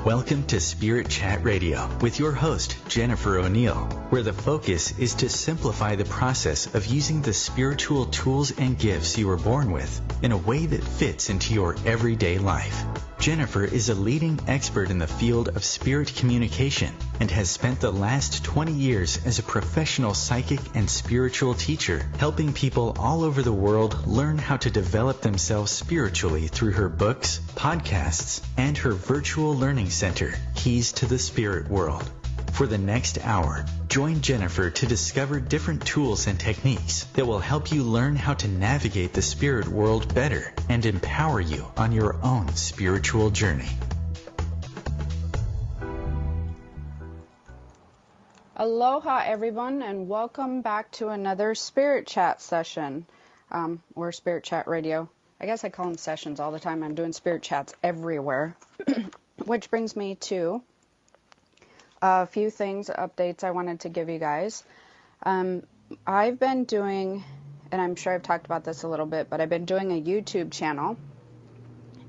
Welcome to Spirit Chat Radio with your host, Jennifer O'Neill, where the focus is to simplify the process of using the spiritual tools and gifts you were born with in a way that fits into your everyday life. Jennifer is a leading expert in the field of spirit communication and has spent the last 20 years as a professional psychic and spiritual teacher, helping people all over the world learn how to develop themselves spiritually through her books, podcasts, and her virtual learning center, Keys to the Spirit World. For the next hour, join Jennifer to discover different tools and techniques that will help you learn how to navigate the spirit world better and empower you on your own spiritual journey. Aloha everyone, and welcome back to another Spirit Chat session, or Spirit Chat Radio. I guess I call them sessions all the time. I'm doing Spirit Chats everywhere, which brings me to a few updates I wanted to give you guys. I've been doing, and I'm sure I've talked about this a little bit, but I've been doing a YouTube channel.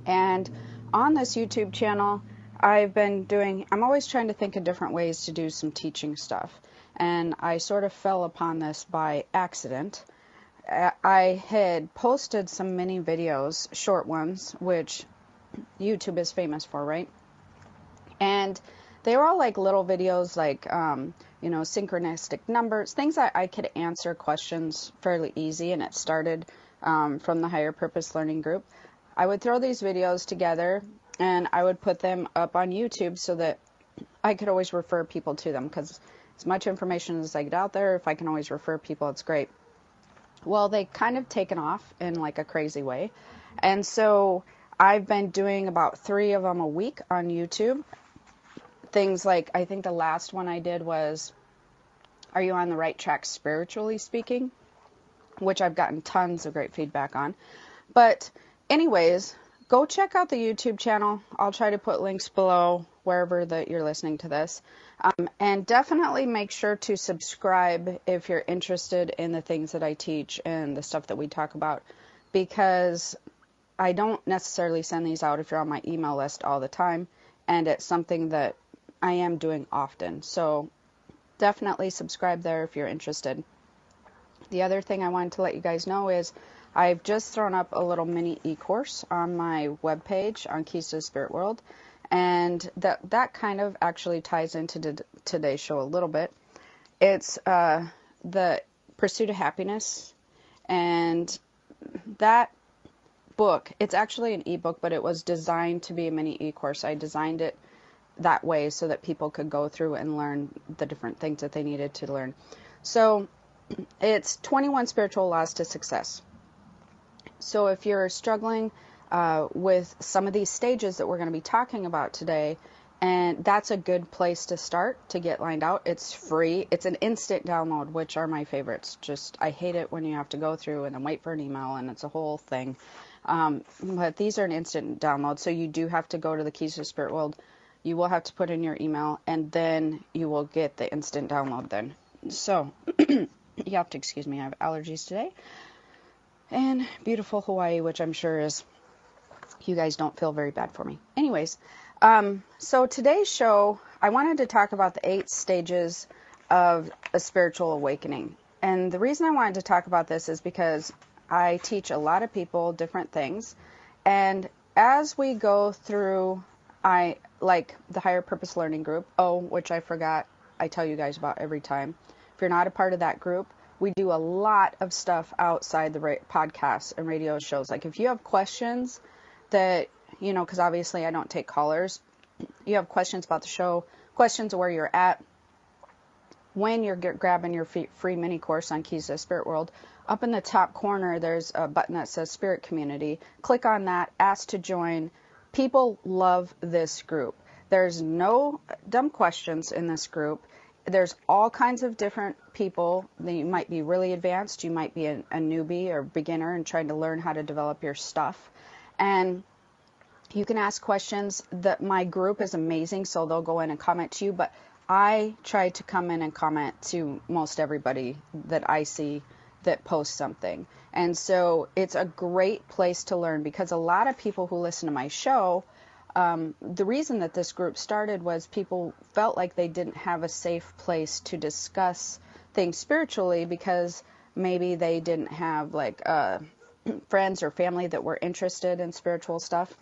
And on this YouTube channel, I'm always trying to think of different ways to do some teaching stuff. And I sort of fell upon this by accident. I had posted some mini videos, short ones, which YouTube is famous for, right? And they were all like little videos, like, synchronistic numbers, things that I could answer questions fairly easy. And it started from the Higher Purpose Learning Group. I would throw these videos together and I would put them up on YouTube so that I could always refer people to them, because as much information as I get out there, if I can always refer people, it's great. Well, they kind of taken off in like a crazy way. And so I've been doing about 3 of them a week on YouTube. Things like, I think the last one I did was, are you on the right track spiritually speaking? Which I've gotten tons of great feedback on. But anyways, go check out the YouTube channel. I'll try to put links below wherever that you're listening to this. And definitely make sure to subscribe if you're interested in the things that I teach and the stuff that we talk about, because I don't necessarily send these out if you're on my email list all the time. And it's something that I am doing often. So definitely subscribe there if you're interested. The other thing I wanted to let you guys know is I've just thrown up a little mini e-course on my webpage on Keys to the Spirit World. And that kind of actually ties into today's show a little bit. It's the Pursuit of Happiness. And that book, it's actually an ebook, but it was designed to be a mini e-course. I designed it that way so that people could go through and learn the different things that they needed to learn. So it's 21 spiritual laws to success. So if you're struggling with some of these stages that we're going to be talking about today, and that's a good place to start to get lined out. It's free. It's an instant download, which are my favorites. Just, I hate it when you have to go through and then wait for an email, and it's a whole thing. But these are an instant download. So you do have to go to the Keys to the Spirit World. You will have to put in your email, and then you will get the instant download then. So you have to excuse me. I have allergies today. And beautiful Hawaii, which I'm sure is, you guys don't feel very bad for me. Anyways, so today's show, I wanted to talk about the 8 stages of a spiritual awakening. And the reason I wanted to talk about this is because I teach a lot of people different things. And as we go through, I like the Higher Purpose Learning Group, which I forgot, I tell you guys about every time. If you're not a part of that group, we do a lot of stuff outside the podcasts and radio shows. Like if you have questions that, because obviously I don't take callers, you have questions about the show, questions of where you're at, when you're grabbing your free mini course on Keys to the Spirit World, up in the top corner, there's a button that says Spirit Community. Click on that, ask to join. People love this group. There's no dumb questions in this group. There's all kinds of different people. You might be really advanced. You might be a newbie or beginner and trying to learn how to develop your stuff. And you can ask questions. My group is amazing, so they'll go in and comment to you. But I try to come in and comment to most everybody that I see that posts something. And so it's a great place to learn, because a lot of people who listen to my show The reason that this group started was people felt like they didn't have a safe place to discuss things spiritually because maybe they didn't have like friends or family that were interested in spiritual stuff.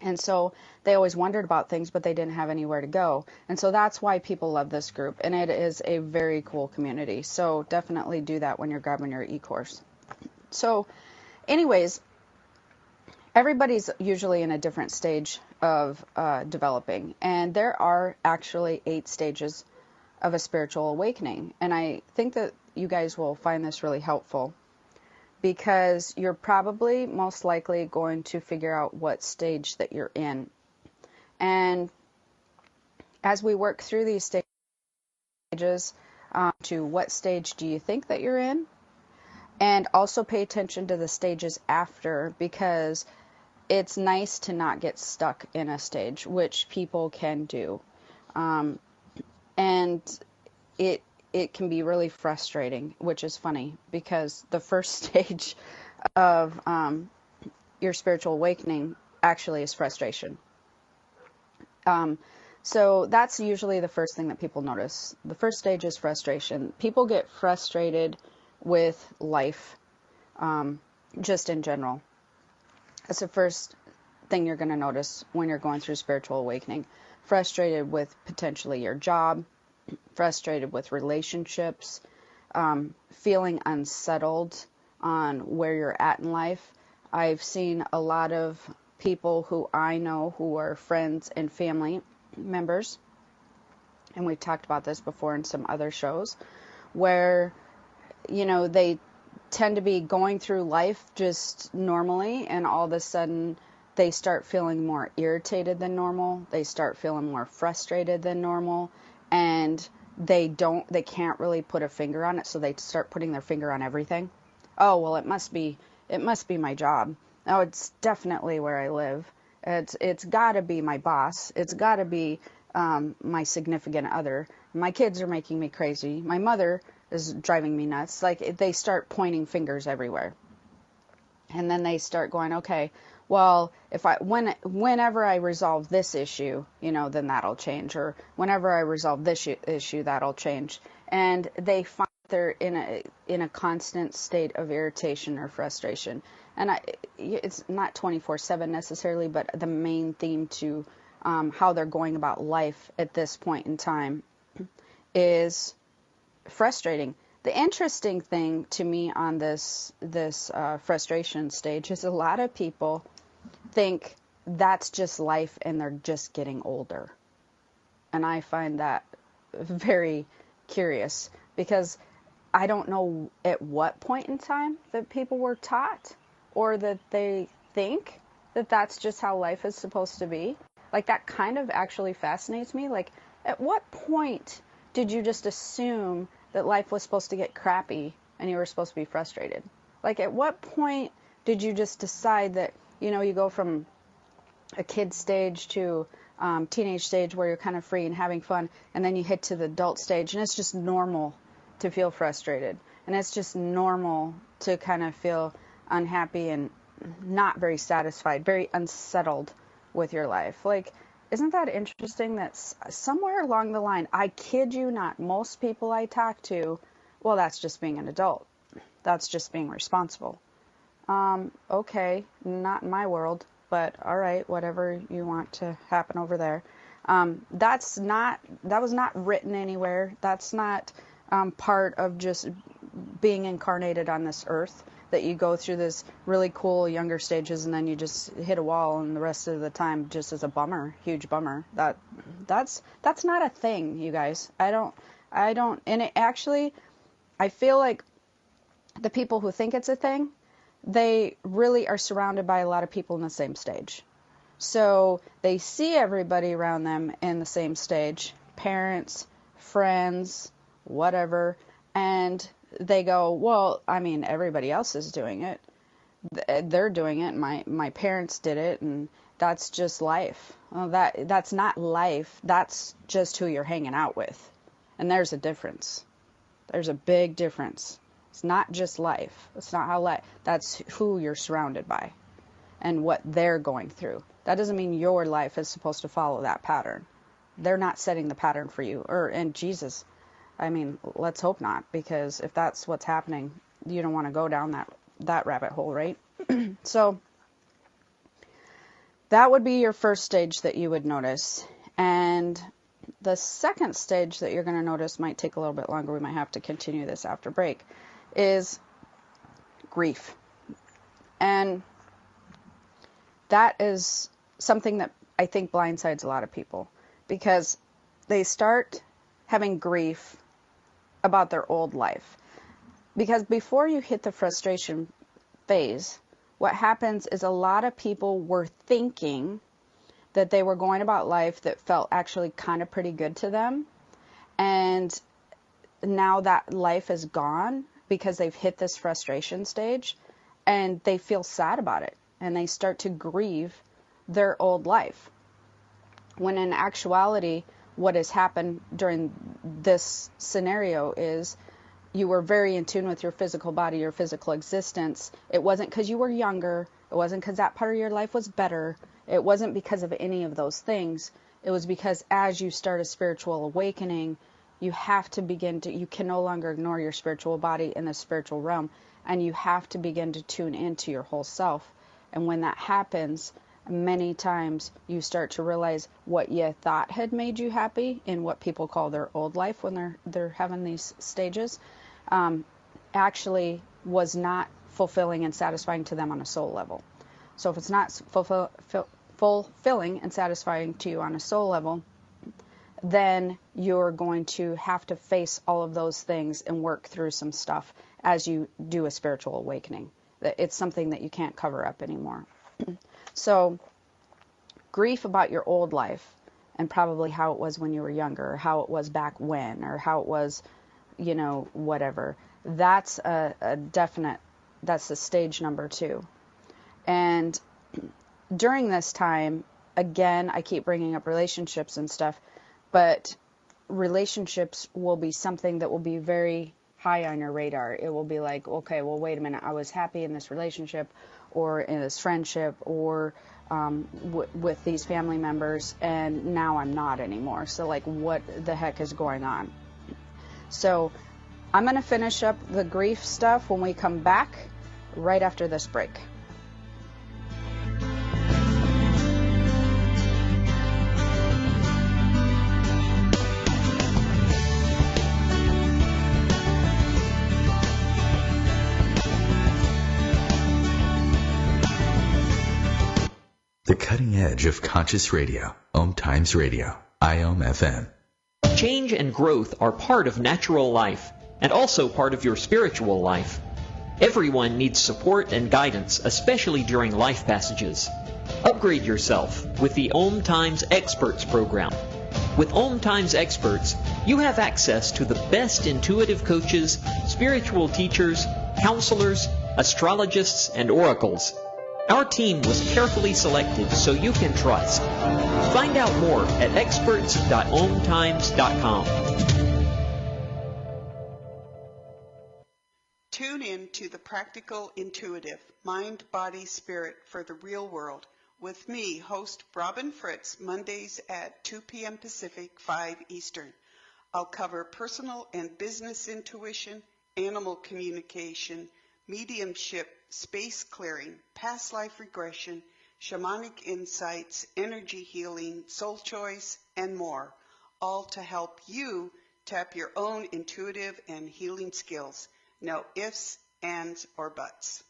And so they always wondered about things, but they didn't have anywhere to go. And so that's why people love this group. And it is a very cool community. So definitely do that when you're grabbing your e-course. So anyways, everybody's usually in a different stage of developing. And there are actually 8 stages of a spiritual awakening. And I think that you guys will find this really helpful, because you're probably most likely going to figure out what stage that you're in. And as we work through these stages, to what stage do you think that you're in? And also pay attention to the stages after, because it's nice to not get stuck in a stage, which people can do. And it can be really frustrating, which is funny, because the first stage of your spiritual awakening actually is frustration. So that's usually the first thing that people notice. The first stage is frustration. People get frustrated with life, just in general. That's the first thing you're going to notice when you're going through spiritual awakening. Frustrated with potentially your job, frustrated with relationships, feeling unsettled on where you're at in life. I've seen a lot of people who I know who are friends and family members, and we've talked about this before in some other shows, where, you know, they tend to be going through life just normally, and all of a sudden they start feeling more irritated than normal. They start feeling more frustrated than normal, and they can't really put a finger on it, so they start putting their finger on everything. Oh, well, it must be my job. Oh, it's definitely where I live. It's got to be my boss. It's got to be my significant other. My kids are making me crazy. My mother is driving me nuts. Like, they start pointing fingers everywhere. And then they start going, okay, well, whenever I resolve this issue, you know, then that'll change. Or whenever I resolve this issue, that'll change. And they find they're in a constant state of irritation or frustration. And it's not 24/7 necessarily, but the main theme to how they're going about life at this point in time is frustrating. The interesting thing to me on this frustration stage is a lot of people think that's just life and they're just getting older. And I find that very curious, because I don't know at what point in time that people were taught, or that they think that that's just how life is supposed to be. Like, that kind of actually fascinates me. Like, at what point did you just assume that life was supposed to get crappy and you were supposed to be frustrated? Like, at what point did you just decide that, you know, you go from a kid stage to teenage stage where you're kind of free and having fun, and then you hit to the adult stage and it's just normal to feel frustrated, and it's just normal to kind of feel unhappy and not very satisfied, very unsettled with your life? Like, isn't that interesting that somewhere along the line, I kid you not, most people I talk to, well, that's just being an adult. That's just being responsible. Okay, not in my world, but all right, whatever you want to happen over there. That was not written anywhere. That's not part of just being incarnated on this earth, that you go through this really cool younger stages and then you just hit a wall and the rest of the time just is a bummer, huge bummer. That's not a thing, you guys. I don't, and it actually, I feel like the people who think it's a thing, they really are surrounded by a lot of people in the same stage. So they see everybody around them in the same stage, parents, friends, whatever, and they go, well, I mean, everybody else is doing it. They're doing it. My parents did it, and that's just life. Well, that's not life. That's just who you're hanging out with. And there's a difference. There's a big difference. It's not just life. It's not how life. That's who you're surrounded by. and what they're going through. That doesn't mean your life is supposed to follow that pattern. They're not setting the pattern for you. And Jesus, I mean, let's hope not, because if that's what's happening, you don't want to go down that rabbit hole, right? So that would be your first stage that you would notice. And the second stage that you're going to notice might take a little bit longer. We might have to continue this after break, is grief. And that is something that I think blindsides a lot of people, because they start having grief about their old life. Because before you hit the frustration phase, what happens is a lot of people were thinking that they were going about life that felt actually kind of pretty good to them. And now that life is gone because they've hit this frustration stage, and they feel sad about it. And they start to grieve their old life. When in actuality, what has happened during this scenario is you were very in tune with your physical body, your physical existence. It wasn't because you were younger. It wasn't because that part of your life was better. It wasn't because of any of those things. It was because as you start a spiritual awakening, you have to you can no longer ignore your spiritual body in the spiritual realm, and you have to begin to tune into your whole self. And when that happens, many times you start to realize what you thought had made you happy in what people call their old life when they're having these stages, actually was not fulfilling and satisfying to them on a soul level. So if it's not fulfilling and satisfying to you on a soul level, then you're going to have to face all of those things and work through some stuff as you do a spiritual awakening. It's something that you can't cover up anymore. So grief about your old life, and probably how it was when you were younger, or how it was back when, or how it was, whatever. That's a definite, that's the stage number 2. And during this time, again, I keep bringing up relationships and stuff, but relationships will be something that will be very high on your radar. It will be like, okay, well, wait a minute, I was happy in this relationship or in this friendship or with these family members, and now I'm not anymore. So like, what the heck is going on? So I'm going to finish up the grief stuff when we come back right after this break. The cutting edge of conscious radio, OMTimes Radio, IOM FM. Change and growth are part of natural life and also part of your spiritual life. Everyone needs support and guidance, especially during life passages. Upgrade yourself with the OMTimes Experts program. With OMTimes Experts, you have access to the best intuitive coaches, spiritual teachers, counselors, astrologists, and oracles. Our team was carefully selected so you can trust. Find out more at experts.omtimes.com. Tune in to the Practical Intuitive, Mind, Body, Spirit for the Real World with me, host Robin Fritz, Mondays at 2 p.m. Pacific, 5 Eastern. I'll cover personal and business intuition, animal communication, mediumship, space clearing, past life regression, shamanic insights, energy healing, soul choice, and more, all to help you tap your own intuitive and healing skills. No ifs, ands, or buts.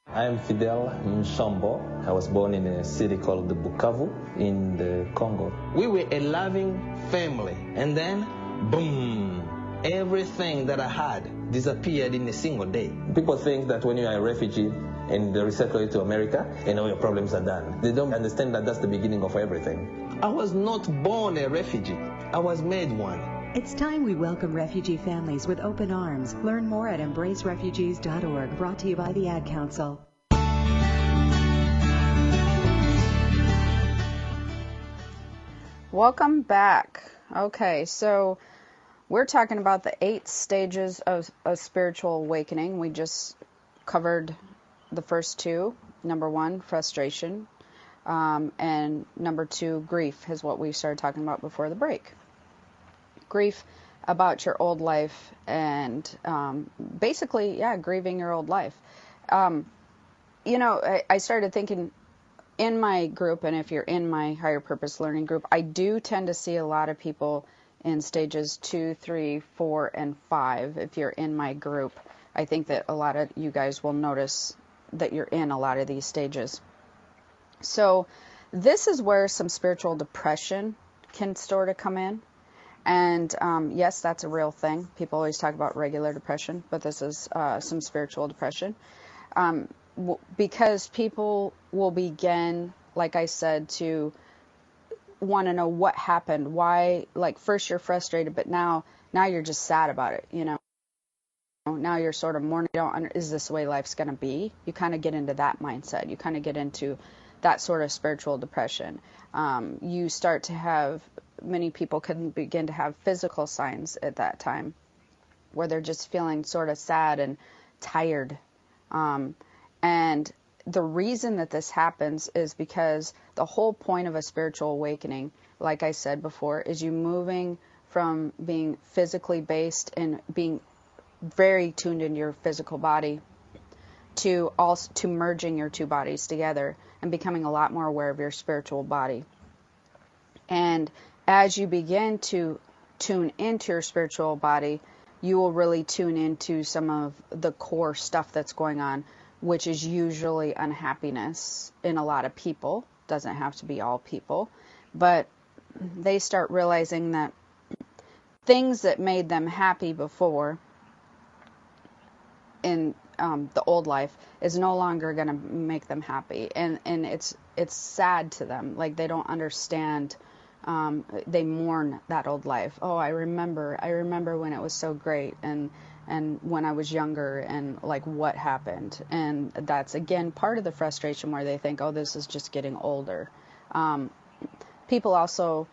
I am Fidel Mshombo. I was born in a city called Bukavu in the Congo. We were a loving family, and then, boom, everything that I had disappeared in a single day. People think that when you are a refugee and they resettle you to America, and all your problems are done. They don't understand that that's the beginning of everything. I was not born a refugee. I was made one. It's time we welcome refugee families with open arms. Learn more at embracerefugees.org, brought to you by the Ad Council. Welcome back. Okay, so we're talking about the 8 stages of a spiritual awakening. We just covered the first two. Number one, frustration. And number two, grief is what we started talking about before the break. Grief about your old life and basically, grieving your old life. I started thinking in my group, and if you're in my higher purpose learning group, I do tend to see a lot of people in stages 2, 3, 4, and 5. If you're in my group, I think that a lot of you guys will notice that you're in a lot of these stages. So this is where some spiritual depression can sort of come in. And yes, that's a real thing. People always talk about regular depression, but this is some spiritual depression. Because people will begin, like I said, to want to know what happened. Why, like first you're frustrated, but now you're just sad about it, Now you're sort of mourning. Is this the way life's going to be? You kind of get into that mindset. You kind of get into that sort of spiritual depression. You start to have, many people can begin to have physical signs at that time where they're just feeling sort of sad and tired. And the reason that this happens is because the whole point of a spiritual awakening, like I said before, is you moving from being physically based and being very tuned into your physical body to merging your two bodies together and becoming a lot more aware of your spiritual body. And as you begin to tune into your spiritual body, you will really tune into some of the core stuff that's going on, which is usually unhappiness in a lot of people. Doesn't have to be all people, but they start realizing that things that made them happy before in the old life is no longer going to make them happy, and it's sad to them. Like they don't understand. They mourn that old life. Oh, I remember when it was so great, and when I was younger, and like what happened. And that's again part of the frustration where they think, oh, this is just getting older. People also,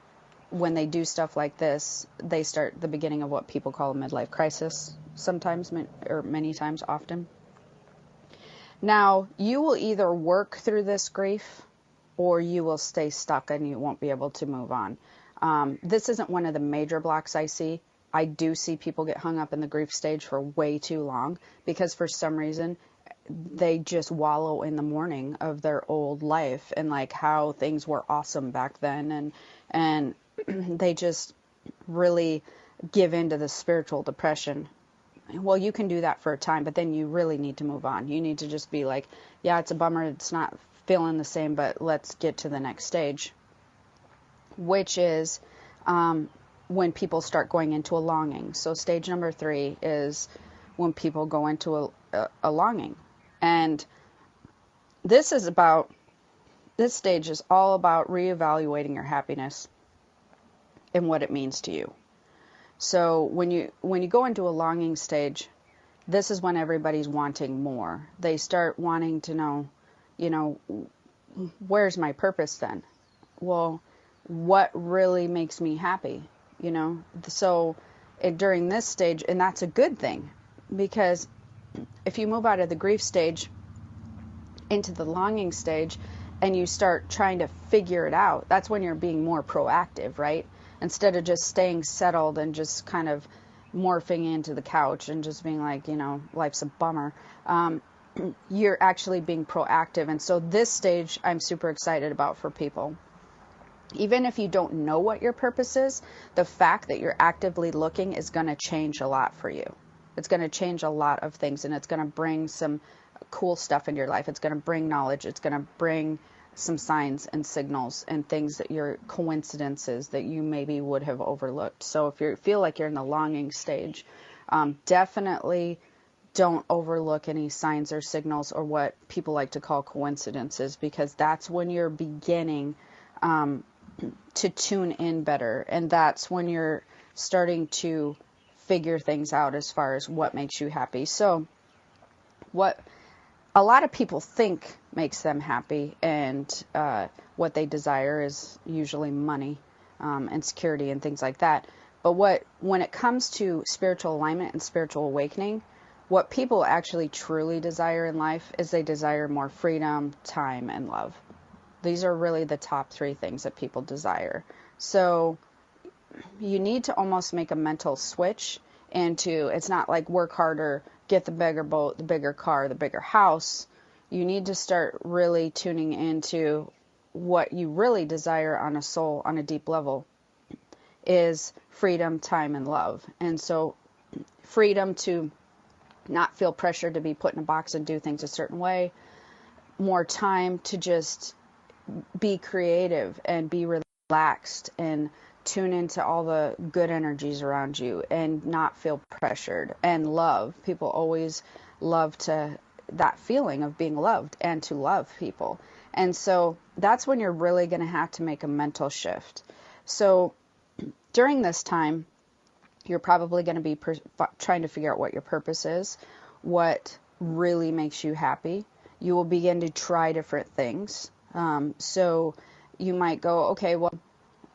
when they do stuff like this, they start the beginning of what people call a midlife crisis sometimes, or many times, often. Now, you will either work through this grief or you will stay stuck and you won't be able to move on. This isn't one of the major blocks I see. I do see people get hung up in the grief stage for way too long because for some reason they just wallow in the mourning of their old life and like how things were awesome back then, and they just really give into the spiritual depression. Well, you can do that for a time, but then you really need to move on. You need to just be like, yeah, it's a bummer, it's not feeling the same, but let's get to the next stage, which is when people start going into a longing. So stage number 3 is when people go into a longing. And this stage is all about reevaluating your happiness and what it means to you. So when you go into a longing stage, this is when everybody's wanting more. They start wanting to know, where's my purpose then? Well, what really makes me happy? So during this stage, and that's a good thing, because if you move out of the grief stage into the longing stage and you start trying to figure it out, that's when you're being more proactive, right? Instead of just staying settled and just kind of morphing into the couch and just being like, life's a bummer. You're actually being proactive. And so this stage I'm super excited about for people. Even if you don't know what your purpose is, the fact that you're actively looking is going to change a lot for you. It's going to change a lot of things, and it's going to bring some cool stuff into your life. It's going to bring knowledge. It's going to bring some signs and signals and things that you're coincidences that you maybe would have overlooked. So if you feel like you're in the longing stage, definitely don't overlook any signs or signals or what people like to call coincidences, because that's when you're beginning to tune in better, and that's when you're starting to figure things out as far as what makes you happy. So what a lot of people think makes them happy, and what they desire is usually money and security and things like that. But when it comes to spiritual alignment and spiritual awakening, what people actually truly desire in life is they desire more freedom, time, and love. These are really the top 3 things that people desire. So you need to almost make a mental switch into, it's not like work harder, get the bigger boat, the bigger car, the bigger house. You need to start really tuning into what you really desire on a soul, on a deep level, is freedom, time, and love. And so freedom to not feel pressure to be put in a box and do things a certain way, more time to just be creative and be relaxed and tune into all the good energies around you and not feel pressured, and love. People always love that feeling of being loved and to love people. And so that's when you're really going to have to make a mental shift. So during this time, you're probably going to be trying to figure out what your purpose is, what really makes you happy. You will begin to try different things. So you might go, okay, well,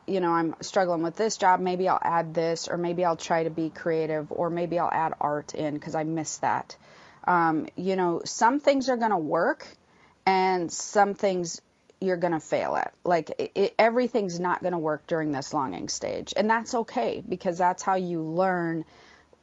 I'm struggling with this job. Maybe I'll add this, or maybe I'll try to be creative, or maybe I'll add art in because I miss that. Some things are going to work and some things you're going to fail at. Like everything's not going to work during this longing stage. And that's okay, because that's how you learn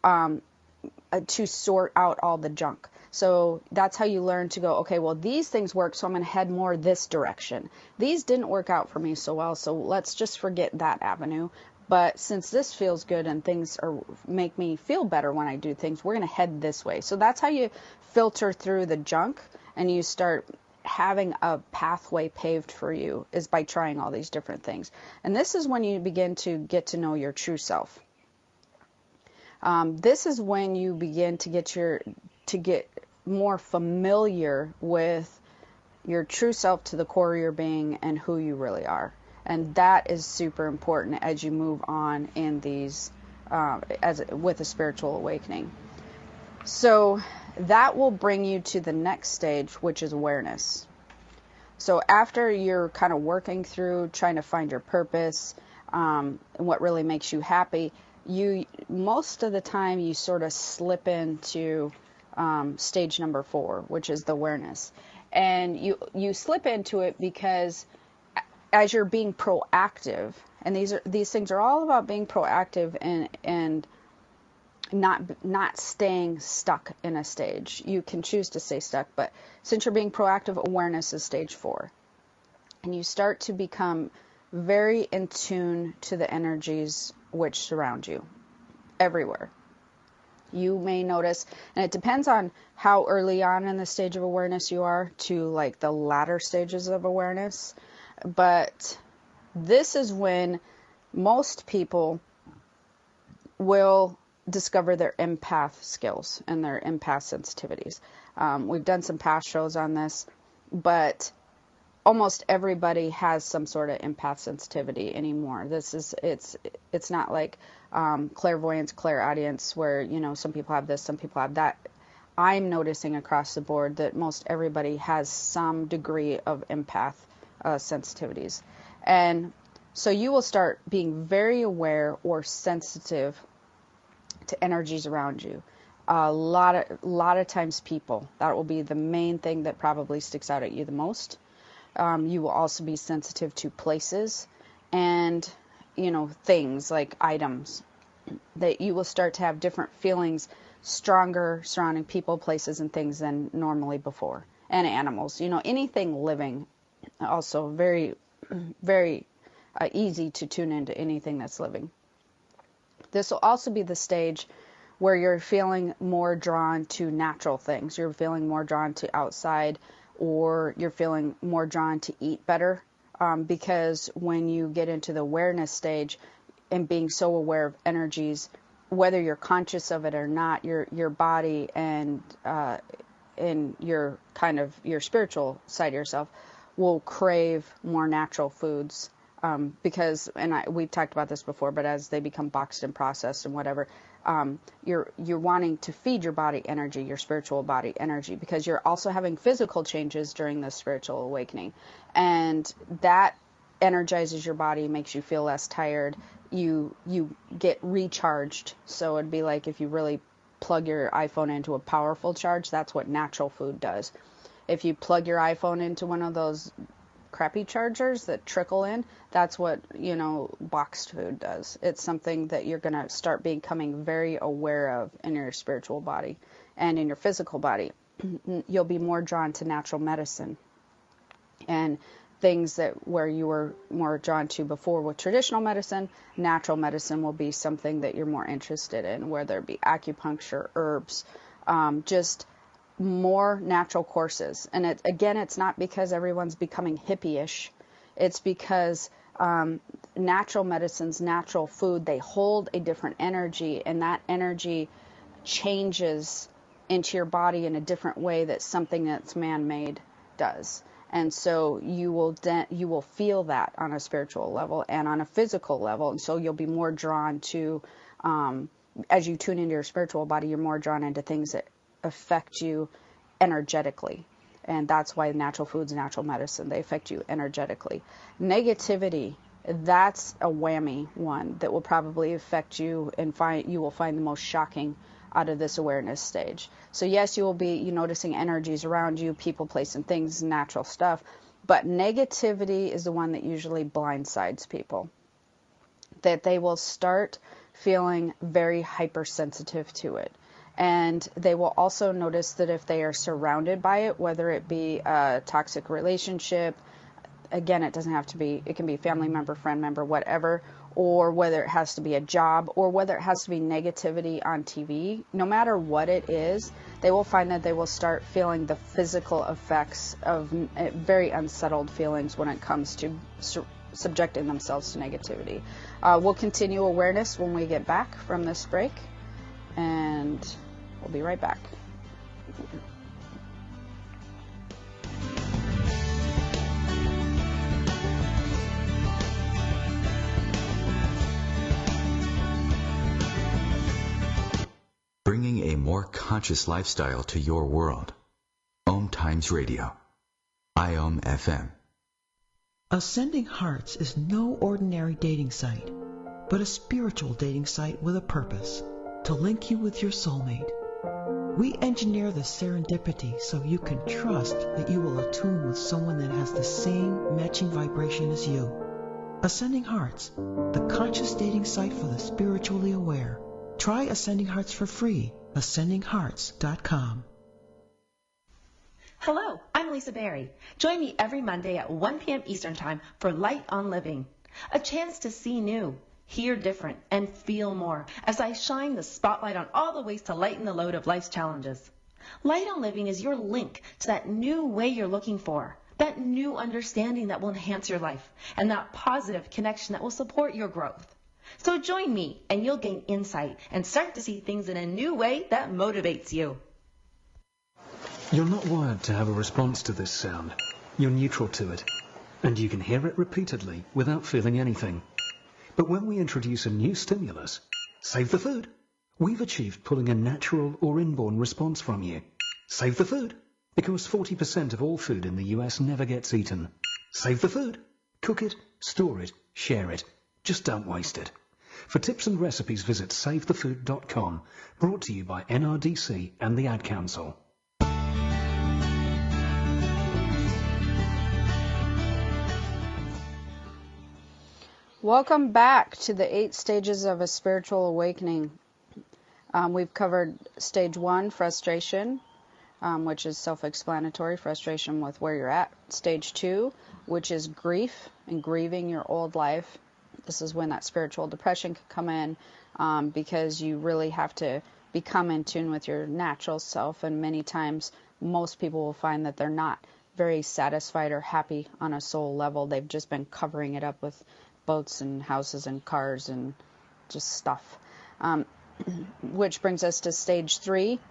to sort out all the junk. So that's how you learn to go, okay, well, these things work, so I'm going to head more this direction. These didn't work out for me so well, so let's just forget that avenue. But since this feels good and things make me feel better when I do things, we're going to head this way. So that's how you filter through the junk and you start having a pathway paved for you, is by trying all these different things. And this is when you begin to get to know your true self. This is when you begin to get more familiar with your true self, to the core of your being and who you really are. And that is super important as you move on in these, with a spiritual awakening. So that will bring you to the next stage, which is awareness. So after you're kind of working through trying to find your purpose, and what really makes you happy, most of the time you sort of slip into stage number 4, which is the awareness. And you slip into it because as you're being proactive, and these things are all about being proactive and not staying stuck in a stage. You can choose to stay stuck, but since you're being proactive, awareness is stage 4. And you start to become very in tune to the energies which surround you everywhere. You may notice, and it depends on how early on in the stage of awareness you are to like the latter stages of awareness, but this is when most people will discover their empath skills and their empath sensitivities. We've done some past shows on this, but almost everybody has some sort of empath sensitivity anymore. It's not like clairvoyance, clairaudience, where some people have this, some people have that. I'm noticing across the board that most everybody has some degree of empath sensitivities, and so you will start being very aware or sensitive to energies around you. A lot of times people, that will be the main thing that probably sticks out at you the most. You will also be sensitive to places and, things like items, that you will start to have different feelings, stronger surrounding people, places, and things than normally before. And animals, anything living, also very, very easy to tune into anything that's living. This will also be the stage where you're feeling more drawn to natural things. You're feeling more drawn to outside, or you're feeling more drawn to eat better, because when you get into the awareness stage and being so aware of energies, whether you're conscious of it or not, your body and your kind of your spiritual side of yourself will crave more natural foods, because, and we've talked about this before, but as they become boxed and processed and whatever, you're wanting to feed your body energy, your spiritual body energy, because you're also having physical changes during the spiritual awakening, and that energizes your body, makes you feel less tired. You get recharged. So it'd be like if you really plug your iPhone into a powerful charge, that's what natural food does. If you plug your iPhone into one of those crappy chargers that trickle in, that's what, boxed food does. It's something that you're going to start becoming very aware of in your spiritual body and in your physical body. You'll be more drawn to natural medicine and things that where you were more drawn to before with traditional medicine. Natural medicine will be something that you're more interested in, whether it be acupuncture, herbs, just more natural courses. And it's not because everyone's becoming hippie-ish. It's because natural medicines, natural food, they hold a different energy, and that energy changes into your body in a different way that something that's man-made does. And so you will feel that on a spiritual level and on a physical level. And so you'll be more drawn to, as you tune into your spiritual body, you're more drawn into things that affect you energetically. And that's why natural foods, natural medicine, they affect you energetically. Negativity, that's a whammy one that will probably affect you, and you will find the most shocking out of this awareness stage. So yes, you will be noticing energies around you, people, place, and things, natural stuff. But negativity is the one that usually blindsides people. That they will start feeling very hypersensitive to it. And they will also notice that if they are surrounded by it, whether it be a toxic relationship, again, it doesn't have to be, it can be family member, friend member, whatever, or whether it has to be a job, or whether it has to be negativity on TV, no matter what it is, they will find that they will start feeling the physical effects of very unsettled feelings when it comes to subjecting themselves to negativity. We'll continue awareness when we get back from this break, and we'll be right back. Bringing a more conscious lifestyle to your world. OMTimes Radio. IOM FM. Ascending Hearts is no ordinary dating site, but a spiritual dating site with a purpose, to link you with your soulmate. We engineer the serendipity so you can trust that you will attune with someone that has the same matching vibration as you. Ascending Hearts, the conscious dating site for the spiritually aware. Try Ascending Hearts for free. AscendingHearts.com. Hello, I'm Lisa Berry. Join me every Monday at 1 p.m. Eastern Time for Light on Living, a chance to see new, hear different, and feel more as I shine the spotlight on all the ways to lighten the load of life's challenges. Light on Living is your link to that new way you're looking for, that new understanding that will enhance your life, and that positive connection that will support your growth. So join me and you'll gain insight and start to see things in a new way that motivates you. You're not wired to have a response to this sound. You're neutral to it, and you can hear it repeatedly without feeling anything. But when we introduce a new stimulus, save the food, we've achieved pulling a natural or inborn response from you. Save the food, because 40% of all food in the US never gets eaten. Save the food. Cook it, store it, share it. Just don't waste it. For tips and recipes, visit savethefood.com, brought to you by NRDC and the Ad Council. Welcome back to the 8 stages of a spiritual awakening. We've covered stage 1, frustration, which is self-explanatory, frustration with where you're at. Stage 2, which is grief and grieving your old life. This is when that spiritual depression can come in, because you really have to become in tune with your natural self. And many times, most people will find that they're not very satisfied or happy on a soul level. They've just been covering it up with boats and houses and cars and just stuff. Which brings us to stage 3,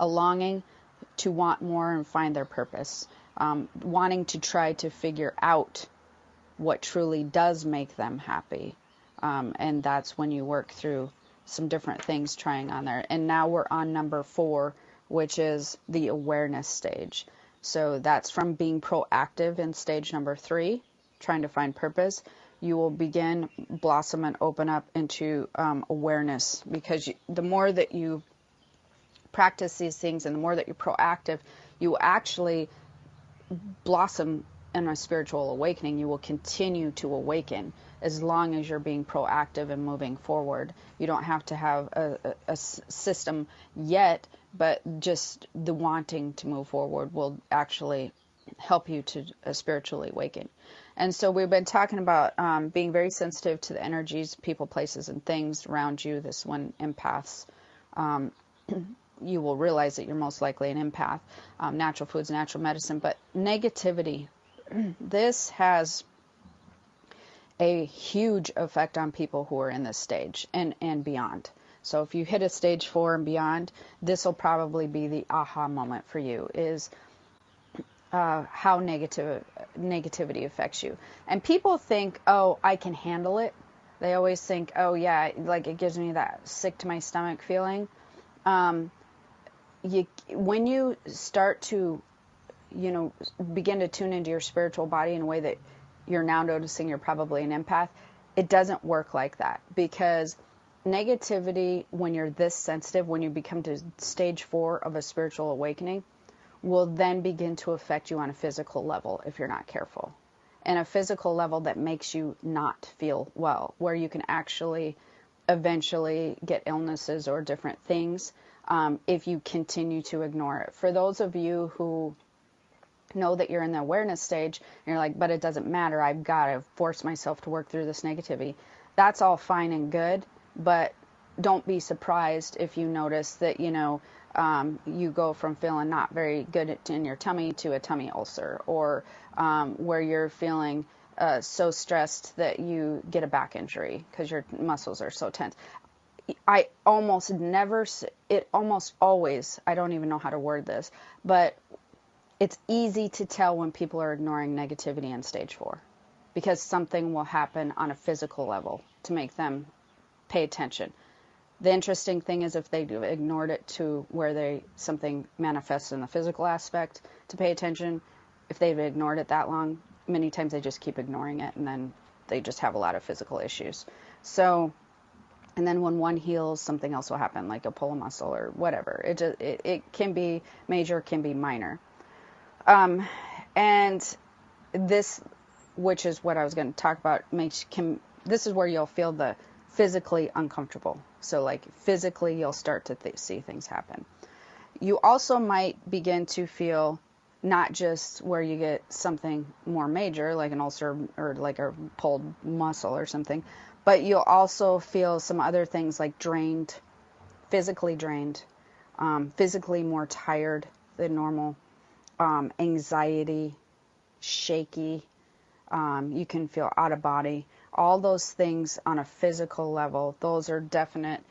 a longing to want more and find their purpose. Wanting to try to figure out what truly does make them happy. And that's when you work through some different things trying on there. And now we're on number 4, which is the awareness stage. So that's from being proactive in stage number 3, trying to find purpose. You will begin blossom and open up into awareness, because the more that you practice these things and the more that you're proactive, you actually blossom in a spiritual awakening. You will continue to awaken as long as you're being proactive and moving forward. You don't have to have a system yet, but just the wanting to move forward will actually help you to spiritually awaken. And so we've been talking about being very sensitive to the energies, people, places, and things around you. This one, empaths. You will realize that you're most likely an empath. Natural foods, natural medicine, but negativity. This has a huge effect on people who are in this stage and beyond. So if you hit a stage 4 and beyond, this will probably be the aha moment for you, is how negativity affects you. And people think, oh, I can handle it. They always think, oh yeah, like it gives me that sick to my stomach feeling. When you start to, begin to tune into your spiritual body in a way that you're now noticing you're probably an empath, it doesn't work like that, because negativity, when you're this sensitive, when you become to stage 4 of a spiritual awakening, will then begin to affect you on a physical level if you're not careful. And a physical level that makes you not feel well, where you can actually eventually get illnesses or different things if you continue to ignore it. For those of you who know that you're in the awareness stage and you're like, but it doesn't matter, I've got to force myself to work through this negativity, that's all fine and good, but don't be surprised if you notice that, you go from feeling not very good in your tummy to a tummy ulcer, or where you're feeling so stressed that you get a back injury because your muscles are so tense. I almost always, I don't even know how to word this, but it's easy to tell when people are ignoring negativity in stage 4, because something will happen on a physical level to make them pay attention. The interesting thing is, if they ignored it to where something manifests in the physical aspect to pay attention, if they've ignored it that long, many times they just keep ignoring it, and then they just have a lot of physical issues. So, and then when one heals, something else will happen, like a pull a muscle or whatever. It can be major, can be minor. And this, which is what I was going to talk about, this is where you'll feel the physically uncomfortable. So like physically you'll start to see things happen. You also might begin to feel not just where you get something more major, like an ulcer or like a pulled muscle or something, but you'll also feel some other things like drained, physically more tired than normal, anxiety, shaky, you can feel out of body. All those things on a physical level, those are definite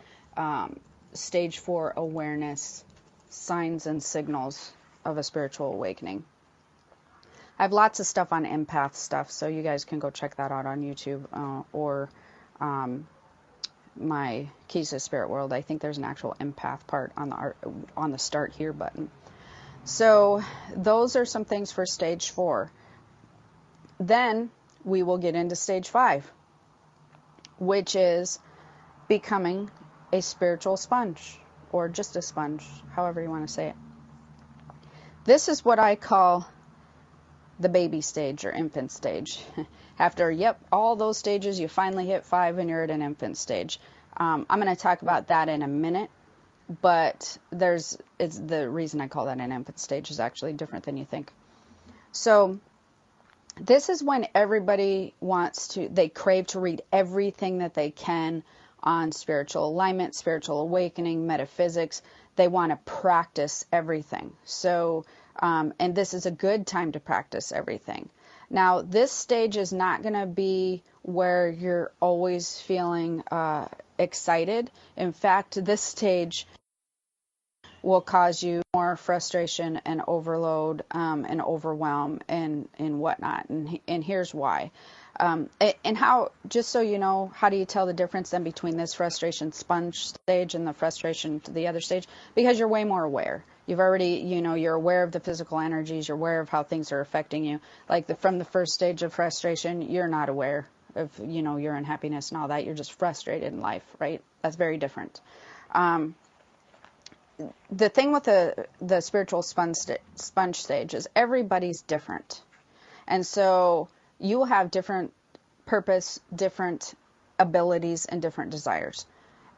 stage 4 awareness signs and signals of a spiritual awakening. I have lots of stuff on empath stuff, so you guys can go check that out on YouTube or my Keys to the Spirit World. I think there's an actual empath part on the Start Here button. So those are some things for stage 4. Then we will get into stage 5, which is becoming a spiritual sponge, or just a sponge, however you want to say it. This is what I call the baby stage or infant stage. After, all those stages, you finally hit 5 and you're at an infant stage. I'm going to talk about that in a minute, but it's the reason I call that an infant stage is actually different than you think. So this is when everybody they crave to read everything that they can on spiritual alignment, spiritual awakening, metaphysics. They want to practice everything. So, and this is a good time to practice everything. Now, this stage is not going to be where you're always feeling excited. In fact, this stage will cause you more frustration and overload and overwhelm and whatnot. And here's why. And how, just so you know, how do you tell the difference then between this frustration sponge stage and the frustration to the other stage? Because you're way more aware. You've already, you're aware of the physical energies. You're aware of how things are affecting you. Like from the first stage of frustration, you're not aware of, your unhappiness and all that. You're just frustrated in life, right? That's very different. the thing with the spiritual sponge stage is everybody's different. And so you will have different purpose, different abilities, and different desires.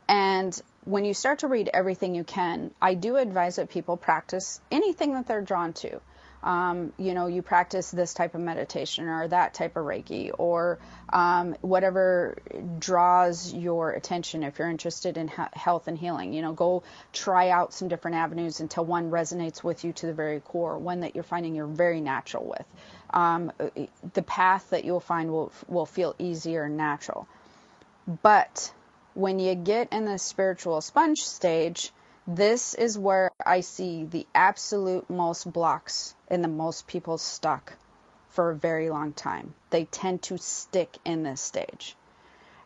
And when you start to read everything you can, I do advise that people practice anything that they're drawn to. You practice this type of meditation or that type of Reiki or whatever draws your attention. If you're interested in health and healing, go try out some different avenues until one resonates with you to the very core, one that you're finding you're very natural with. The path that you'll find will feel easier and natural. But when you get in the spiritual sponge stage, this is where I see the absolute most blocks and the most people stuck for a very long time. They tend to stick in this stage.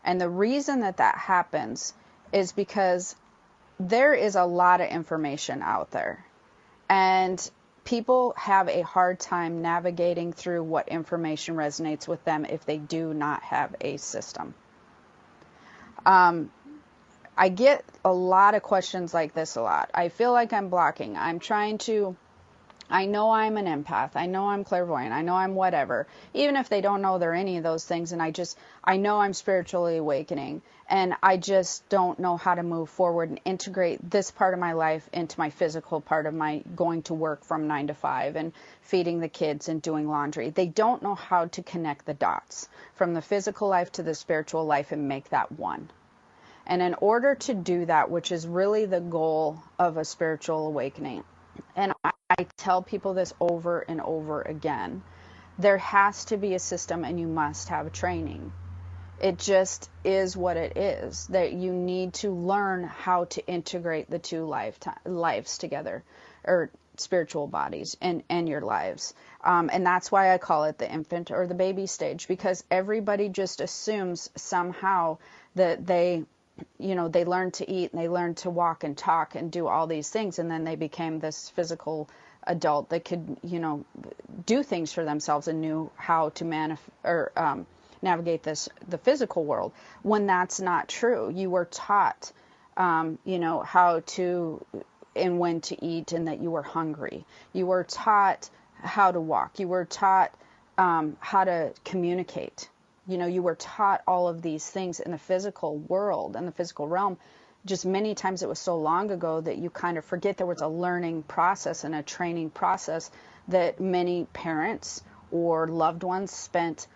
And the reason that happens is because there is a lot of information out there. And people have a hard time navigating through what information resonates with them if they do not have a system. I get a lot of questions like this a lot. I feel like I'm blocking. I know I'm an empath. I know I'm clairvoyant. I know I'm whatever. Even if they don't know they're any of those things, and I know I'm spiritually awakening, and I just don't know how to move forward and integrate this part of my life into my physical part of my going to work from 9 to 5 and feeding the kids and doing laundry. They don't know how to connect the dots from the physical life to the spiritual life and make that one. And in order to do that, which is really the goal of a spiritual awakening, and I tell people this over and over again, there has to be a system and you must have training. It just is what it is, that you need to learn how to integrate the two lives together, or spiritual bodies and your lives. And that's why I call it the infant or the baby stage, because everybody just assumes somehow that they learn to eat and they learn to walk and talk and do all these things, and then they became this physical adult that could, do things for themselves and knew how to navigate the physical world, when that's not true. You were taught, how to and when to eat, and that you were hungry. You were taught how to walk. You were taught how to communicate. You were taught all of these things in the physical world, in the physical realm. Just many times it was so long ago that you kind of forget there was a learning process and a training process that many parents or loved ones spent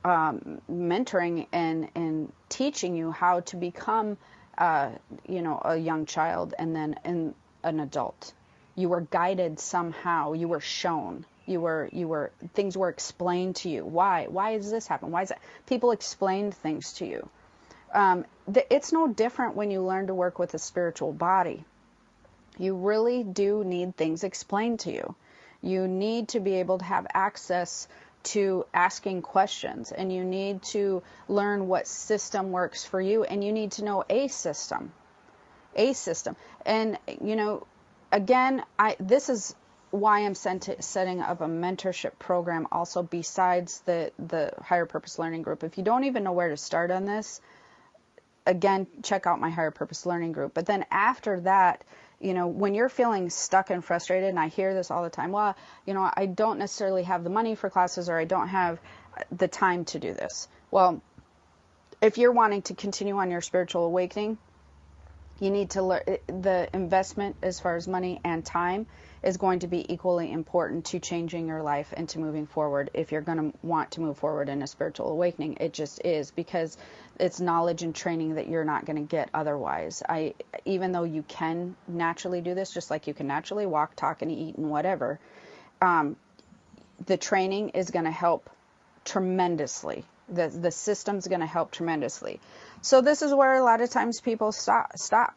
mentoring and teaching you how to become, a young child and then an adult. You were guided somehow. You were shown. Things were explained to you. Why does this happen? Why is that? People explained things to you. It's no different when you learn to work with a spiritual body. You really do need things explained to you. You need to be able to have access to asking questions, and you need to learn what system works for you, and you need to know a system. And, again, this is why I'm setting up a mentorship program also besides the Higher Purpose Learning Group. If you don't even know where to start on this, again, check out my Higher Purpose Learning Group. But then after that, when you're feeling stuck and frustrated, and I hear this all the time, well, I don't necessarily have the money for classes, or I don't have the time to do this. Well, if you're wanting to continue on your spiritual awakening, you need to learn. The investment as far as money and time is going to be equally important to changing your life and to moving forward. If you're going to want to move forward in a spiritual awakening, it just is, because it's knowledge and training that you're not going to get otherwise. Even though you can naturally do this, just like you can naturally walk, talk, and eat and whatever, the training is going to help tremendously. The system's going to help tremendously. So this is where a lot of times people stop.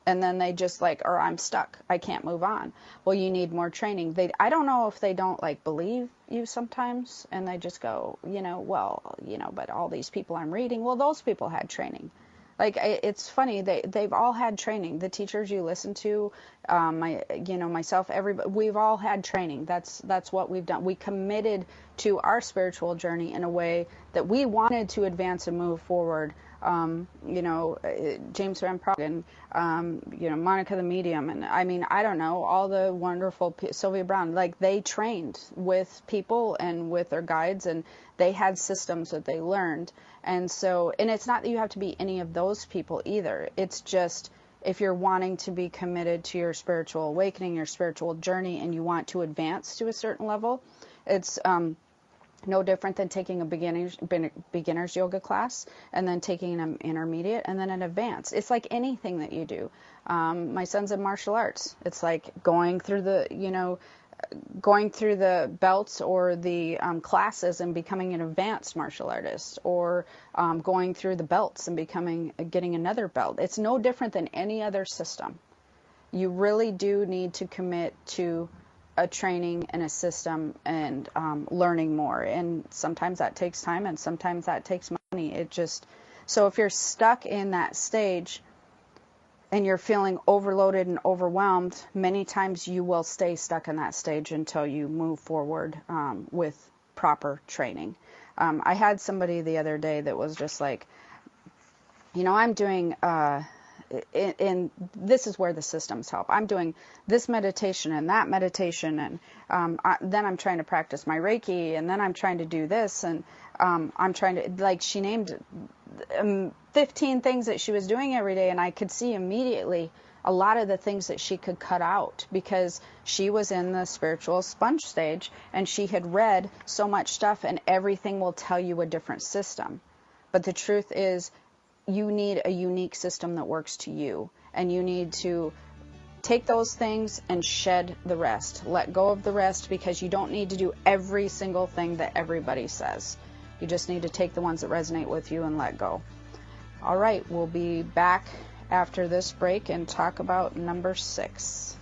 And then they just or I'm stuck. I can't move on. Well, you need more training. I don't know if they don't believe you sometimes, and they just go, but all these people I'm reading, well, those people had training. It's funny. They've all had training. The teachers you listen to, myself, everybody, we've all had training. That's what we've done. We committed to our spiritual journey in a way that we wanted to advance and move forward. James Van Praagh and, Monica the Medium. And I mean, I don't know, all the wonderful, Sylvia Brown, like they trained with people and with their guides, and they had systems that they learned. And so, and it's not that you have to be any of those people either. It's just, if you're wanting to be committed to your spiritual awakening, your spiritual journey, and you want to advance to a certain level, it's no different than taking a beginner's yoga class and then taking an intermediate and then an advanced. It's like anything that you do. My son's in martial arts. It's like going through the belts or the classes and becoming an advanced martial artist, or going through the belts and getting another belt. It's no different than any other system. You really do need to commit to a training and a system and learning more. And sometimes that takes time and sometimes that takes money. So if you're stuck in that stage and you're feeling overloaded and overwhelmed, many times you will stay stuck in that stage until you move forward with proper training. I had somebody the other day that was just like, I'm doing and this is where the systems help. I'm doing this meditation and that meditation, and then I'm trying to practice my Reiki, and then I'm trying to do this, and I'm trying to, like, she named 15 things that she was doing every day, and I could see immediately a lot of the things that she could cut out, because she was in the spiritual sponge stage, and she had read so much stuff, and everything will tell you a different system. But the truth is, you need a unique system that works to you, and you need to take those things and shed the rest. Let go of the rest, because you don't need to do every single thing that everybody says. You just need to take the ones that resonate with you and let go. All right, we'll be back after this break and talk about number 6.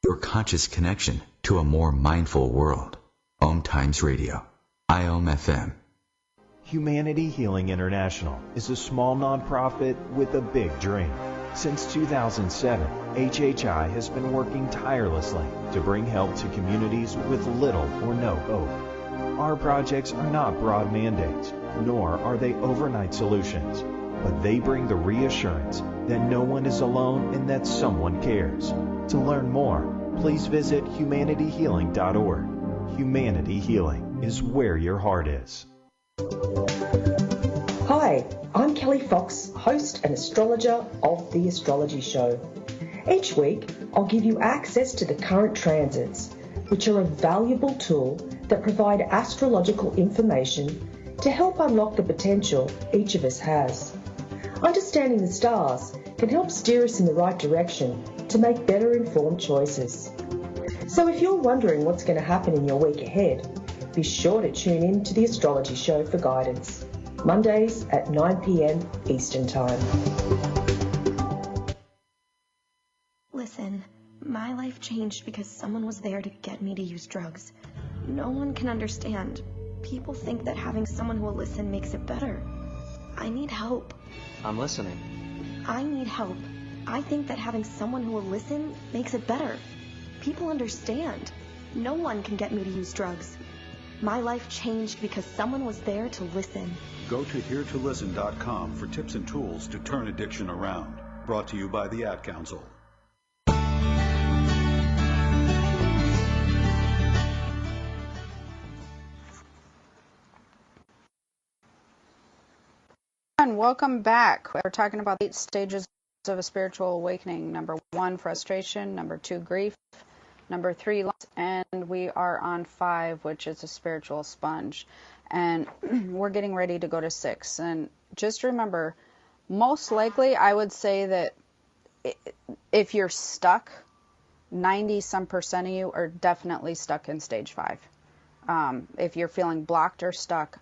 Your conscious connection to a more mindful world. OMTimes Radio. IOM FM. Humanity Healing International is a small nonprofit with a big dream. Since 2007, HHI has been working tirelessly to bring help to communities with little or no hope. Our projects are not broad mandates, nor are they overnight solutions, but they bring the reassurance that no one is alone and that someone cares. To learn more, please visit humanityhealing.org. Humanity Healing is where your heart is. Hi, I'm Kelly Fox, host and astrologer of The Astrology Show. Each week, I'll give you access to the current transits, which are a valuable tool that provide astrological information to help unlock the potential each of us has. Understanding the stars can help steer us in the right direction to make better informed choices. So if you're wondering what's going to happen in your week ahead, be sure to tune in to The Astrology Show for guidance. Mondays at 9 p.m. Eastern Time. Listen, my life changed because someone was there to get me to use drugs. No one can understand. People think that having someone who will listen makes it better. I need help. I'm listening. I need help. I think that having someone who will listen makes it better. People understand. No one can get me to use drugs. My life changed because someone was there to listen. Go to heretolisten.com for tips and tools to turn addiction around. Brought to you by the Ad Council. And welcome back. We're talking about 8 stages of a spiritual awakening. Number 1, frustration. Number 2, grief. Number 3, loss. And we are on 5, which is a spiritual sponge. And we're getting ready to go to 6. And just remember, most likely I would say that if you're stuck, 90% of you are definitely stuck in stage 5. If you're feeling blocked or stuck,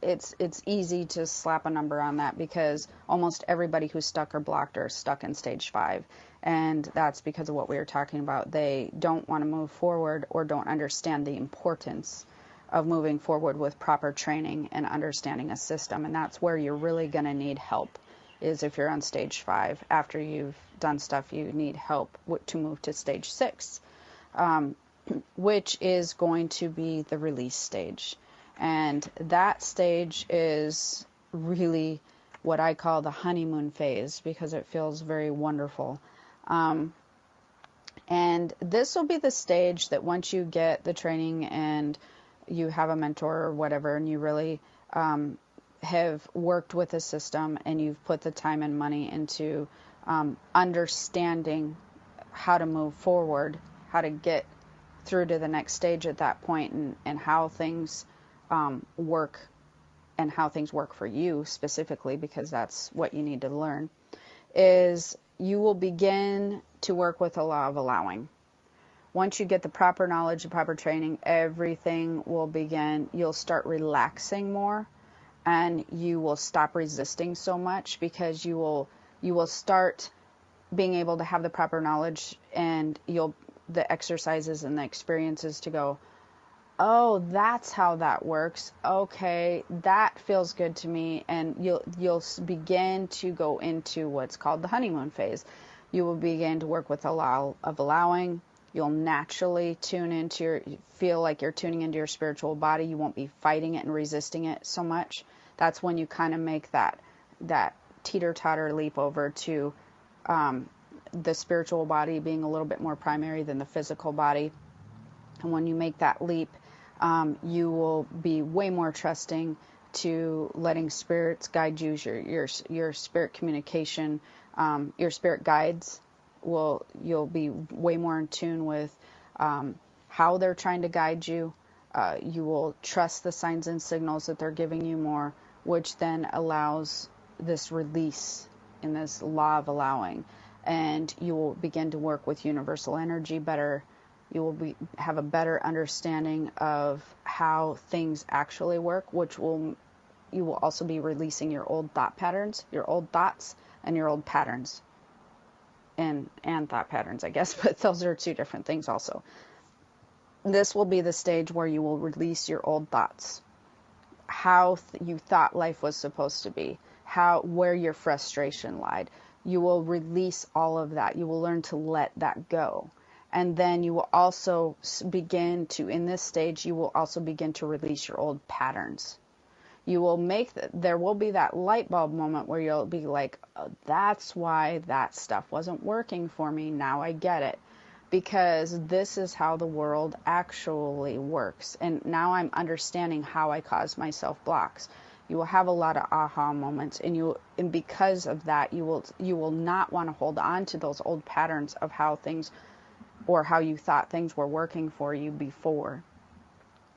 it's easy to slap a number on that, because almost everybody who's stuck or blocked are stuck in stage 5. And that's because of what we were talking about. They don't want to move forward or don't understand the importance of moving forward with proper training and understanding a system. And that's where you're really going to need help, is if you're on stage 5. After you've done stuff, you need help to move to stage 6, which is going to be the release stage. And that stage is really what I call the honeymoon phase, because it feels very wonderful. And this will be the stage that once you get the training and you have a mentor or whatever, and you really have worked with a system and you've put the time and money into understanding how to move forward, how to get through to the next stage at that point, and how things work, and how things work for you specifically, because that's what you need to learn, is you will begin to work with the law of allowing. Once you get the proper knowledge, the proper training, everything will begin. You'll start relaxing more, and you will stop resisting so much, because you will start being able to have the proper knowledge, and the exercises and the experiences to go, oh, that's how that works. Okay, that feels good to me. And you'll begin to go into what's called the honeymoon phase. You will begin to work with the law of allowing. You'll naturally feel like you're tuning into your spiritual body. You won't be fighting it and resisting it so much. That's when you kind of make that teeter-totter leap over to the spiritual body being a little bit more primary than the physical body. And when you make that leap, you will be way more trusting to letting spirits guide you. Your spirit communication, your spirit guides you'll be way more in tune with how they're trying to guide you. You will trust the signs and signals that they're giving you more, which then allows this release in this law of allowing. And you will begin to work with universal energy better. You will have a better understanding of how things actually work, you will also be releasing your old thought patterns, your old thoughts, and your old patterns. And thought patterns, I guess, but those are two different things also. This will be the stage where you will release your old thoughts, how you thought life was supposed to be, where your frustration lied. You will release all of that. You will learn to let that go. And then you will also begin to, in this stage, you will also begin to release your old patterns. You will there will be that light bulb moment where you'll be like, oh, that's why that stuff wasn't working for me. Now I get it. Because this is how the world actually works. And now I'm understanding how I cause myself blocks. You will have a lot of aha moments, and because of that, you will not want to hold on to those old patterns of how things, or how you thought things were working for you before.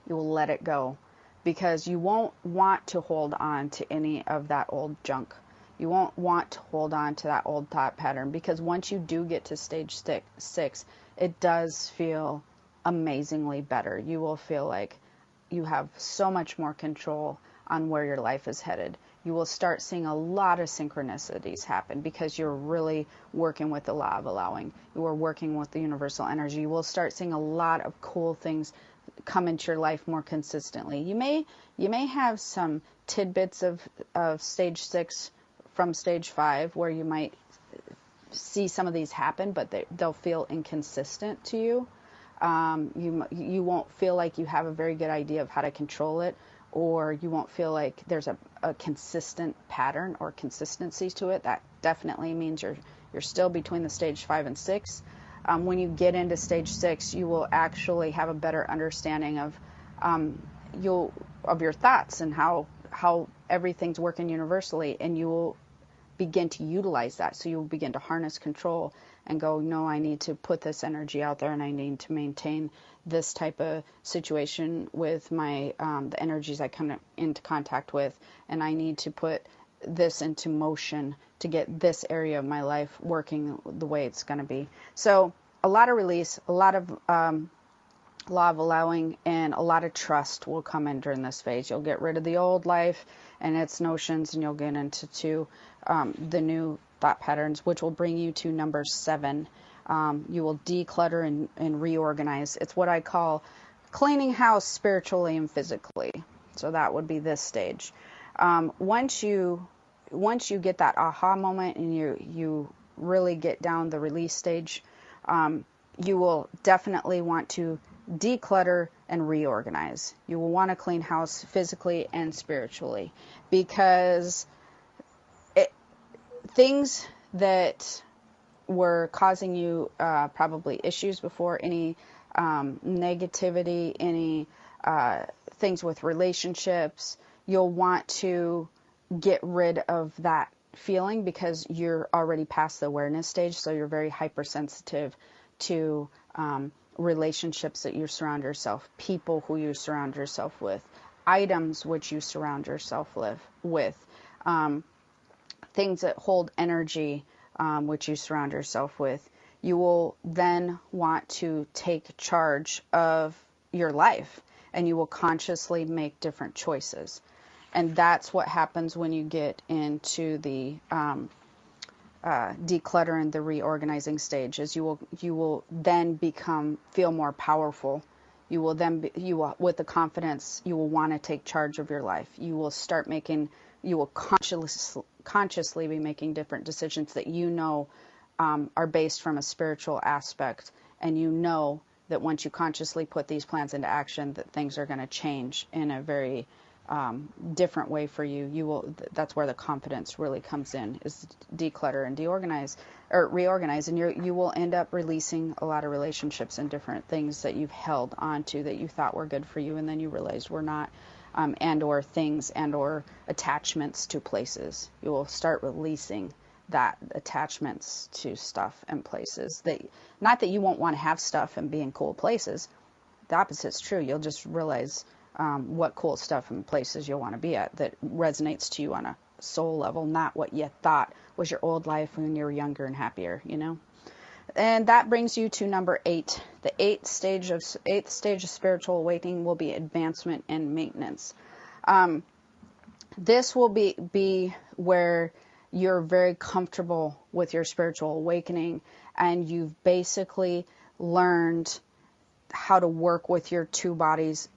You will let it go, because you won't want to hold on to any of that old junk. You won't want to hold on to that old thought pattern, because once you do get to stage 6, it does feel amazingly better. You will feel like you have so much more control on where your life is headed. You will start seeing a lot of synchronicities happen, because you're really working with the law of allowing. You are working with the universal energy. You will start seeing a lot of cool things come into your life more consistently. You may have some tidbits of stage 6 from stage 5 where you might see some of these happen, but they'll feel inconsistent to you. You won't feel like you have a very good idea of how to control it, or you won't feel like there's a consistent pattern or consistency to it. That definitely means you're still between the stage 5 and 6. When you get into stage 6, you will actually have a better understanding of your thoughts and how everything's working universally, and you will begin to utilize that. So you will begin to harness control and go, no, I need to put this energy out there, and I need to maintain this type of situation with my the energies I come into contact with, and I need to put this into motion to get this area of my life working the way it's going to be. So a lot of release, a lot of law of allowing, and a lot of trust will come in during this phase. You'll get rid of the old life and its notions, and you'll get into the new thought patterns, which will bring you to number 7. You will declutter and reorganize. It's what I call cleaning house spiritually and physically. So that would be this stage. Once you get that aha moment and you really get down the release stage, you will definitely want to declutter and reorganize. You will want to clean house physically and spiritually, because things that were causing you probably issues before, any negativity, any things with relationships, you'll want to get rid of that feeling because you're already past the awareness stage, so you're very hypersensitive to relationships that you surround yourself, people who you surround yourself with, items which you surround yourself with, things that hold energy which you surround yourself with. You will then want to take charge of your life, and you will consciously make different choices. And that's what happens when you get into the declutter and the reorganizing stage. Is you will then feel more powerful. You will then with the confidence, you will want to take charge of your life. You will consciously be making different decisions that you know are based from a spiritual aspect, and you know that once you consciously put these plans into action, that things are going to change in a very different way for you. That's where the confidence really comes in, is declutter and reorganize, and you will end up releasing a lot of relationships and different things that you've held onto that you thought were good for you, and then you realized were not, and or things and or attachments to places. You will start releasing that attachments to stuff and places. Not that you won't want to have stuff and be in cool places. The opposite's true. You'll just realize what cool stuff and places you'll want to be at that resonates to you on a soul level, not what you thought was your old life when you were younger and happier, And that brings you to number 8. The eighth stage of spiritual awakening will be advancement and maintenance. This will be where you're very comfortable with your spiritual awakening, and you've basically learned how to work with your two bodies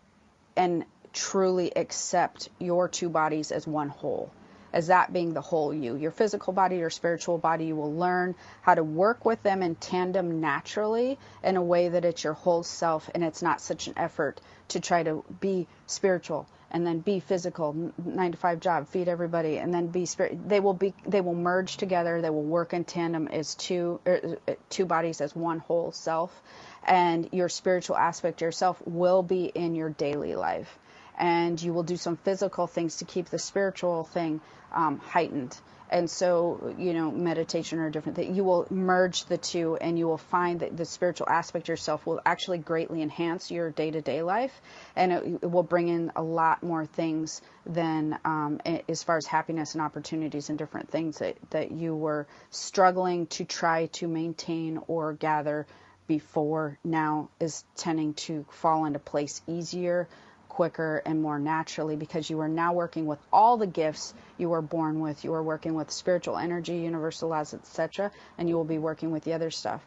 and truly accept your two bodies as one whole, as that being the whole you. Your physical body, your spiritual body, you will learn how to work with them in tandem naturally in a way that it's your whole self, and it's not such an effort to try to be spiritual and then be physical, 9-to-5 job, feed everybody, and then be spirit. They will merge together. They will work in tandem as two bodies as one whole self, and your spiritual aspect yourself will be in your daily life, and you will do some physical things to keep the spiritual thing heightened. And so, meditation or different things, you will merge the two, and you will find that the spiritual aspect yourself will actually greatly enhance your day-to-day life, and it will bring in a lot more things than as far as happiness and opportunities and different things that you were struggling to try to maintain or gather before, now is tending to fall into place easier, quicker, and more naturally, because you are now working with all the gifts you were born with. You are working with spiritual energy, universal laws, etc., and you will be working with the other stuff.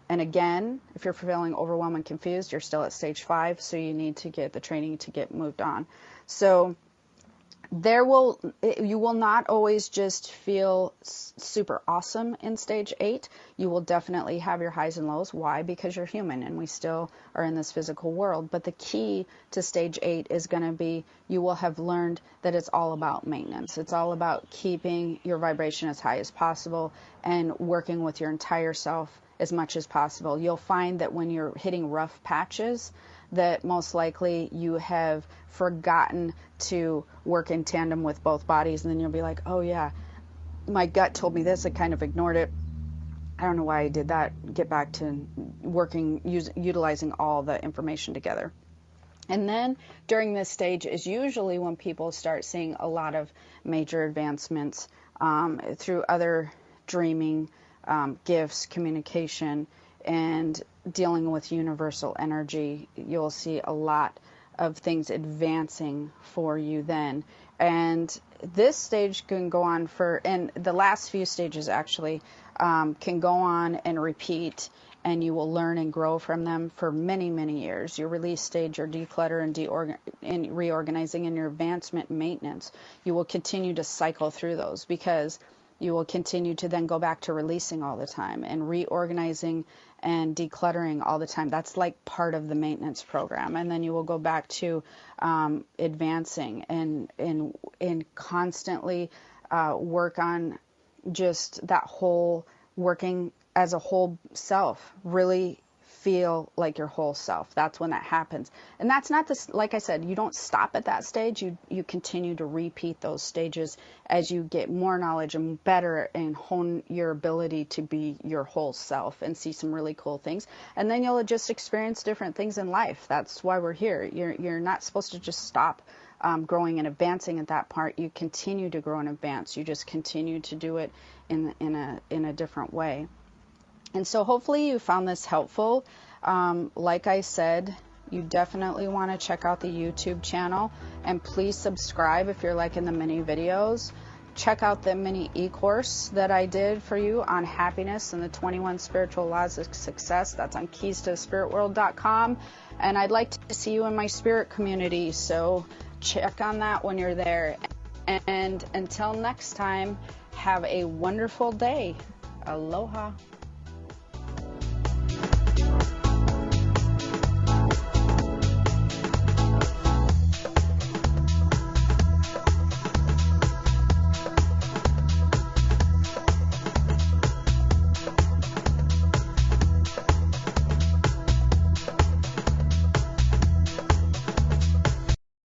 And again, if you're feeling overwhelmed and confused, you're still at stage 5, so you need to get the training to get moved on. So you will not always just feel super awesome in stage 8. You will definitely have your highs and lows. Why? Because you're human and we still are in this physical world. But the key to stage 8 is going to be, you will have learned that it's all about maintenance. It's all about keeping your vibration as high as possible and working with your entire self as much as possible. You'll find that when you're hitting rough patches, that most likely you have forgotten to work in tandem with both bodies, and then you'll be like, oh yeah, my gut told me this, I kind of ignored it, I don't know why I did that. Get back to working, utilizing all the information together. And then during this stage is usually when people start seeing a lot of major advancements through other dreaming, gifts, communication, and dealing with universal energy. You'll see a lot of things advancing for you then. And this stage can go on and the last few stages actually can go on and repeat, and you will learn and grow from them for many, many years. Your release stage, your declutter and reorganizing, and your advancement and maintenance, you will continue to cycle through those, because you will continue to then go back to releasing all the time and reorganizing and decluttering all the time. That's like part of the maintenance program. And then you will go back to advancing and constantly work on just that whole working as a whole self, really feel like your whole self. That's when that happens. And that's not this, like I said, you don't stop at that stage. You continue to repeat those stages as you get more knowledge and better and hone your ability to be your whole self and see some really cool things. And then you'll just experience different things in life. That's why we're here. You're not supposed to just stop growing and advancing at that part. You continue to grow and advance. You just continue to do it in a different way. And so hopefully you found this helpful. Like I said, you definitely want to check out the YouTube channel, and please subscribe if you're liking the mini videos. Check out the mini e-course that I did for you on happiness and the 21 spiritual laws of success. That's on keystothespiritworld.com. And I'd like to see you in my spirit community, so check on that when you're there. And until next time, have a wonderful day. Aloha.